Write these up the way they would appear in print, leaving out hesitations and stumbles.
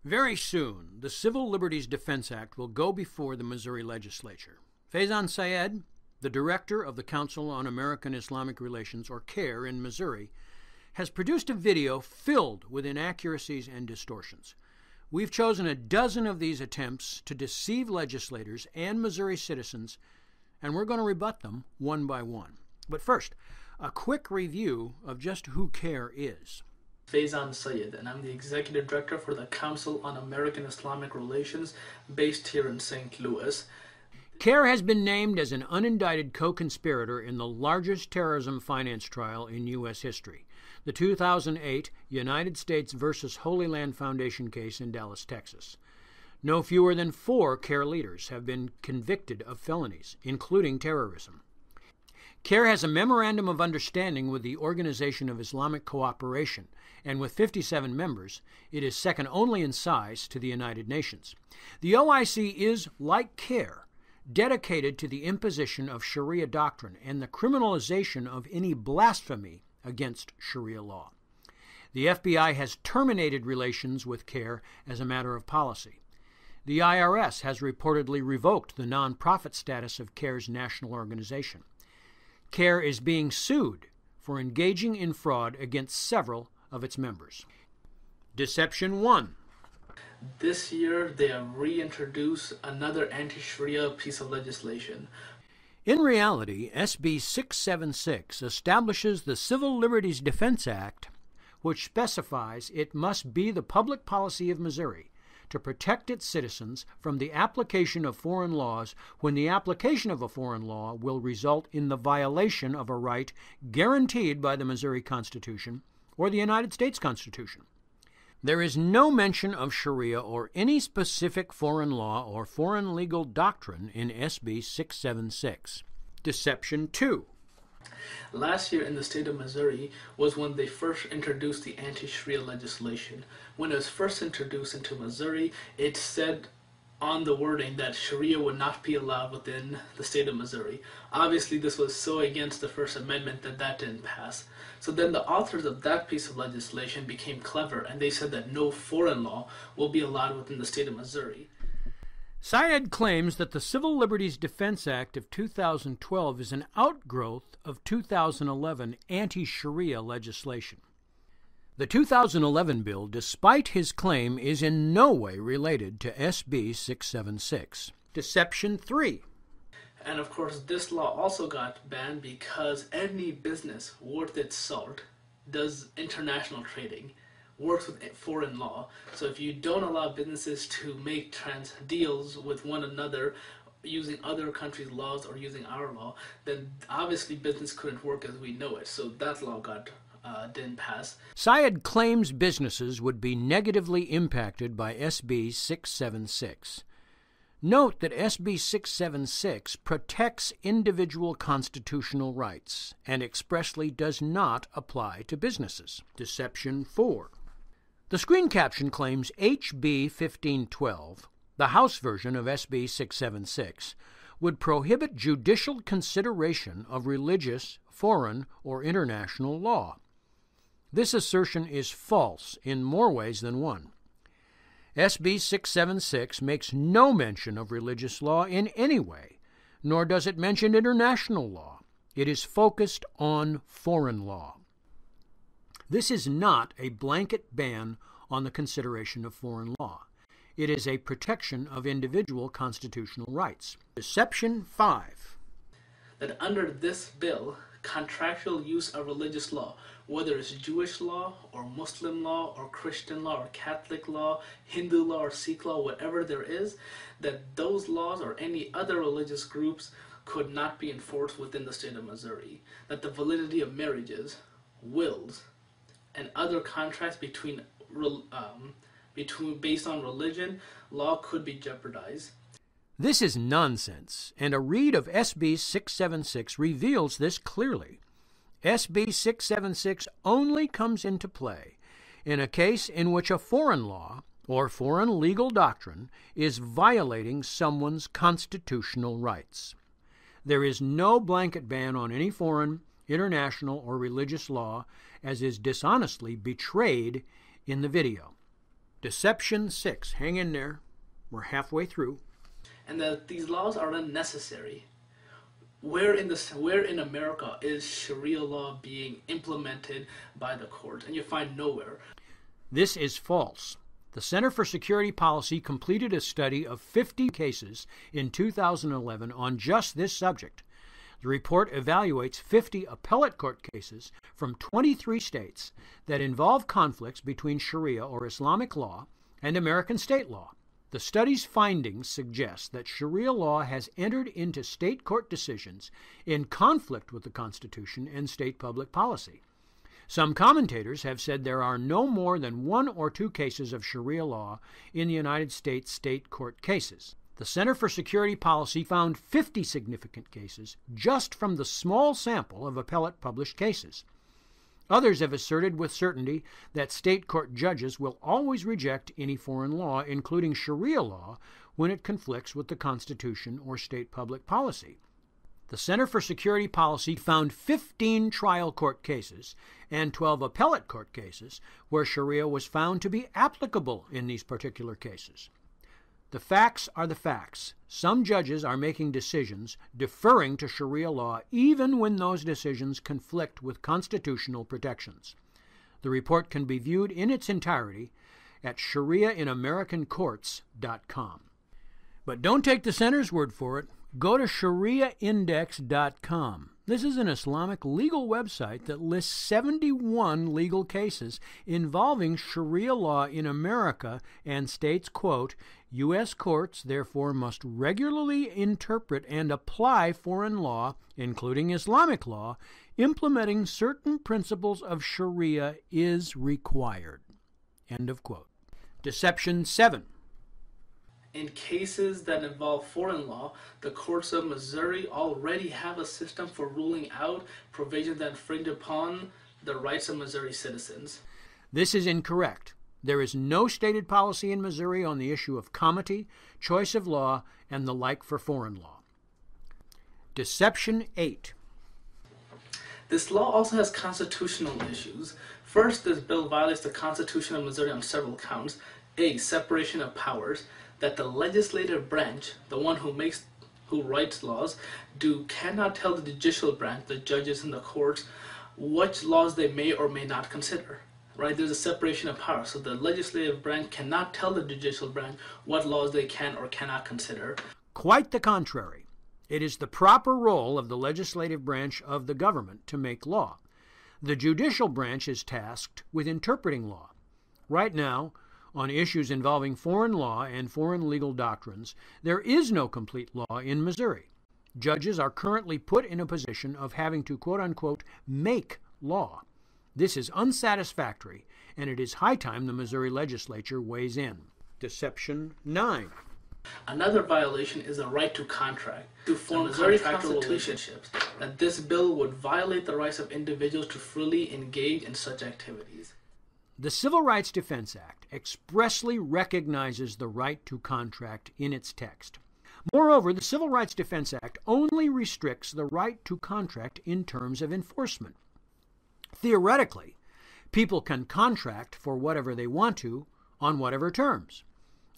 Very soon, the Civil Liberties Defense Act will go before the Missouri legislature. Faizan Syed, the director of the Council on American Islamic Relations, or CAIR, in Missouri, has produced a video filled with inaccuracies and distortions. We've chosen a dozen of these attempts to deceive legislators and Missouri citizens, and we're going to rebut them one by one. But first, a quick review of just who CAIR is. Faizan Syed, and I'm the Executive Director for the Council on American Islamic Relations, based here in St. Louis. CAIR has been named as an unindicted co-conspirator in the largest terrorism finance trial in U.S. history, the 2008 United States versus Holy Land Foundation case in Dallas, Texas. No fewer than 4 CAIR leaders have been convicted of felonies, including terrorism. CAIR has a Memorandum of Understanding with the Organization of Islamic Cooperation, and with 57 members, it is second only in size to the United Nations. The OIC is, like CAIR, dedicated to the imposition of Sharia doctrine and the criminalization of any blasphemy against Sharia law. The FBI has terminated relations with CAIR as a matter of policy. The IRS has reportedly revoked the nonprofit status of CAIR's national organization. CAIR is being sued for engaging in fraud against several of its members. Deception 1. This year, they have reintroduced another anti-Sharia piece of legislation. In reality, SB676 establishes the Civil Liberties Defense Act, which specifies it must be the public policy of Missouri to protect its citizens from the application of foreign laws when the application of a foreign law will result in the violation of a right guaranteed by the Missouri Constitution or the United States Constitution. There is no mention of Sharia or any specific foreign law or foreign legal doctrine in SB 676. Deception 2. Last year in the state of Missouri was when they first introduced the anti-Sharia legislation. When it was first introduced into Missouri, it said on the wording that Sharia would not be allowed within the state of Missouri. Obviously, this was so against the First Amendment that didn't pass. So then the authors of that piece of legislation became clever, and they said that no foreign law will be allowed within the state of Missouri. Syed claims that the Civil Liberties Defense Act of 2012 is an outgrowth of 2011 anti-Sharia legislation. The 2011 bill, despite his claim, is in no way related to SB 676. Deception 3. And of course, this law also got banned because any business worth its salt does international trading, works with foreign law. So if you don't allow businesses to make deals with one another using other countries' laws or using our law, then obviously business couldn't work as we know it. So that law didn't pass. Syed claims businesses would be negatively impacted by SB 676. Note that SB 676 protects individual constitutional rights and expressly does not apply to businesses. Deception 4. The screen caption claims HB 1512, the House version of SB 676, would prohibit judicial consideration of religious, foreign, or international law. This assertion is false in more ways than one. SB 676 makes no mention of religious law in any way, nor does it mention international law. It is focused on foreign law. This is not a blanket ban on the consideration of foreign law. It is a protection of individual constitutional rights. Deception 5. That under this bill, contractual use of religious law, whether it's Jewish law or Muslim law or Christian law or Catholic law, Hindu law or Sikh law, whatever there is, that those laws or any other religious groups could not be enforced within the state of Missouri. That the validity of marriages, wills, and other contracts based on religion, law could be jeopardized. This is nonsense, and a read of SB 676 reveals this clearly. SB 676 only comes into play in a case in which a foreign law or foreign legal doctrine is violating someone's constitutional rights. There is no blanket ban on any foreign, international, or religious law, as is dishonestly betrayed in the video. Deception 6. Hang in there. We're halfway through. And that these laws are unnecessary. Where in America is Sharia law being implemented by the courts? And you find nowhere. This is false. The Center for Security Policy completed a study of 50 cases in 2011 on just this subject. The report evaluates 50 appellate court cases from 23 states that involve conflicts between Sharia or Islamic law and American state law. The study's findings suggest that Sharia law has entered into state court decisions in conflict with the Constitution and state public policy. Some commentators have said there are no more than 1 or 2 cases of Sharia law in the United States state court cases. The Center for Security Policy found 50 significant cases just from the small sample of appellate published cases. Others have asserted with certainty that state court judges will always reject any foreign law, including Sharia law, when it conflicts with the Constitution or state public policy. The Center for Security Policy found 15 trial court cases and 12 appellate court cases where Sharia was found to be applicable in these particular cases. The facts are the facts. Some judges are making decisions deferring to Sharia law even when those decisions conflict with constitutional protections. The report can be viewed in its entirety at ShariaInAmericanCourts.com. But don't take the Center's word for it. Go to ShariaIndex.com. This is an Islamic legal website that lists 71 legal cases involving Sharia law in America and states, quote, U.S. courts, therefore, must regularly interpret and apply foreign law, including Islamic law, implementing certain principles of Sharia is required. End of quote. Deception 7. In cases that involve foreign law, the courts of Missouri already have a system for ruling out provisions that infringe upon the rights of Missouri citizens. This is incorrect. There is no stated policy in Missouri on the issue of comity, choice of law, and the like for foreign law. Deception 8. This law also has constitutional issues. First, this bill violates the Constitution of Missouri on several counts. A, separation of powers, that the legislative branch, the one who writes laws, cannot tell the judicial branch, the judges and the courts, which laws they may or may not consider. Right? There's a separation of power. So the legislative branch cannot tell the judicial branch what laws they can or cannot consider. Quite the contrary. It is the proper role of the legislative branch of the government to make law. The judicial branch is tasked with interpreting law. Right now, on issues involving foreign law and foreign legal doctrines, there is no complete law in Missouri. Judges are currently put in a position of having to, quote-unquote, make law. This is unsatisfactory, and it is high time the Missouri legislature weighs in. Deception 9. Another violation is the right to contract, to form Missouri contractual relationships, that this bill would violate the rights of individuals to freely engage in such activities. The Civil Rights Defense Act expressly recognizes the right to contract in its text. Moreover, the Civil Rights Defense Act only restricts the right to contract in terms of enforcement. Theoretically, people can contract for whatever they want to on whatever terms.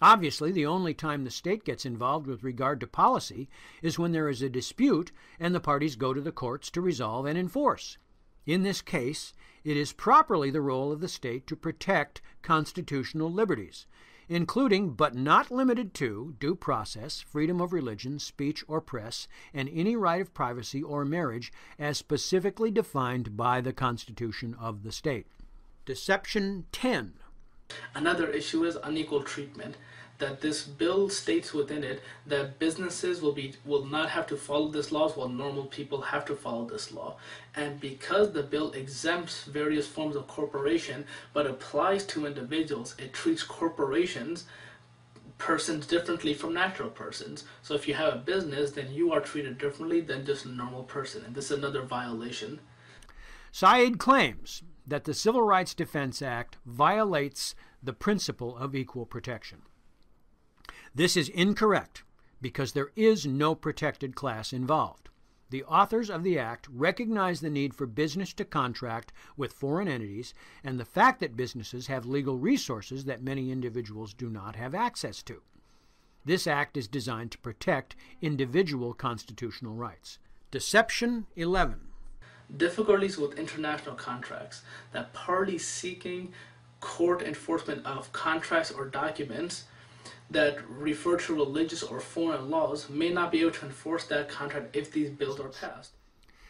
Obviously, the only time the state gets involved with regard to policy is when there is a dispute and the parties go to the courts to resolve and enforce. In this case, it is properly the role of the state to protect constitutional liberties, including but not limited to due process, freedom of religion, speech or press, and any right of privacy or marriage as specifically defined by the Constitution of the state. Deception 10. Another issue is unequal treatment, that this bill states within it that businesses will not have to follow this law while normal people have to follow this law. And because the bill exempts various forms of corporation but applies to individuals, it treats corporations, persons, differently from natural persons. So if you have a business, then you are treated differently than just a normal person, and this is another violation. Said claims that the Civil Rights Defense Act violates the principle of equal protection. This is incorrect because there is no protected class involved. The authors of the Act recognize the need for business to contract with foreign entities and the fact that businesses have legal resources that many individuals do not have access to. This Act is designed to protect individual constitutional rights. Deception 11. Difficulties with international contracts. That parties seeking court enforcement of contracts or documents that refer to religious or foreign laws may not be able to enforce that contract if these bills are passed.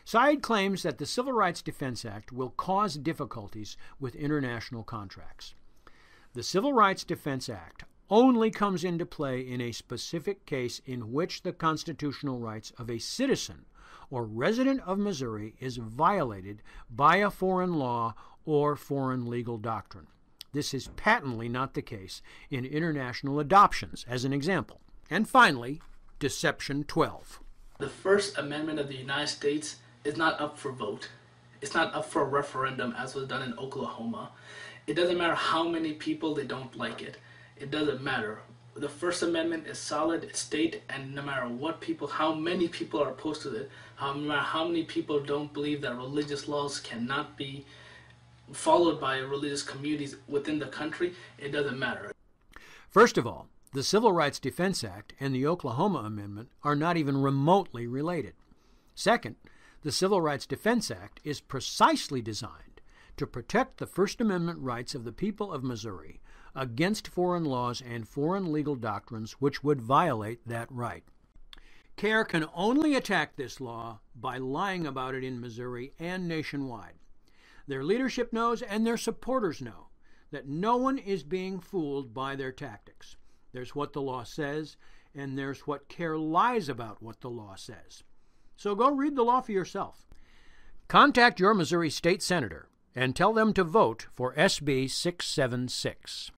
Said claims that the Civil Rights Defense Act will cause difficulties with international contracts. The Civil Rights Defense Act only comes into play in a specific case in which the constitutional rights of a citizen or resident of Missouri is violated by a foreign law or foreign legal doctrine. This is patently not the case in international adoptions, as an example. And finally, Deception 12. The First Amendment of the United States is not up for vote. It's not up for a referendum as was done in Oklahoma. It doesn't matter how many people they don't like it. It doesn't matter. The First Amendment is solid, it's state, and no matter what people, how many people are opposed to it, no matter how many people don't believe that religious laws cannot be followed by religious communities within the country, it doesn't matter. First of all, the Civil Rights Defense Act and the Oklahoma Amendment are not even remotely related. Second, the Civil Rights Defense Act is precisely designed to protect the First Amendment rights of the people of Missouri against foreign laws and foreign legal doctrines which would violate that right. CARE can only attack this law by lying about it in Missouri and nationwide. Their leadership knows and their supporters know that no one is being fooled by their tactics. There's what the law says, and there's what CARE lies about what the law says. So go read the law for yourself. Contact your Missouri State Senator and tell them to vote for SB 676.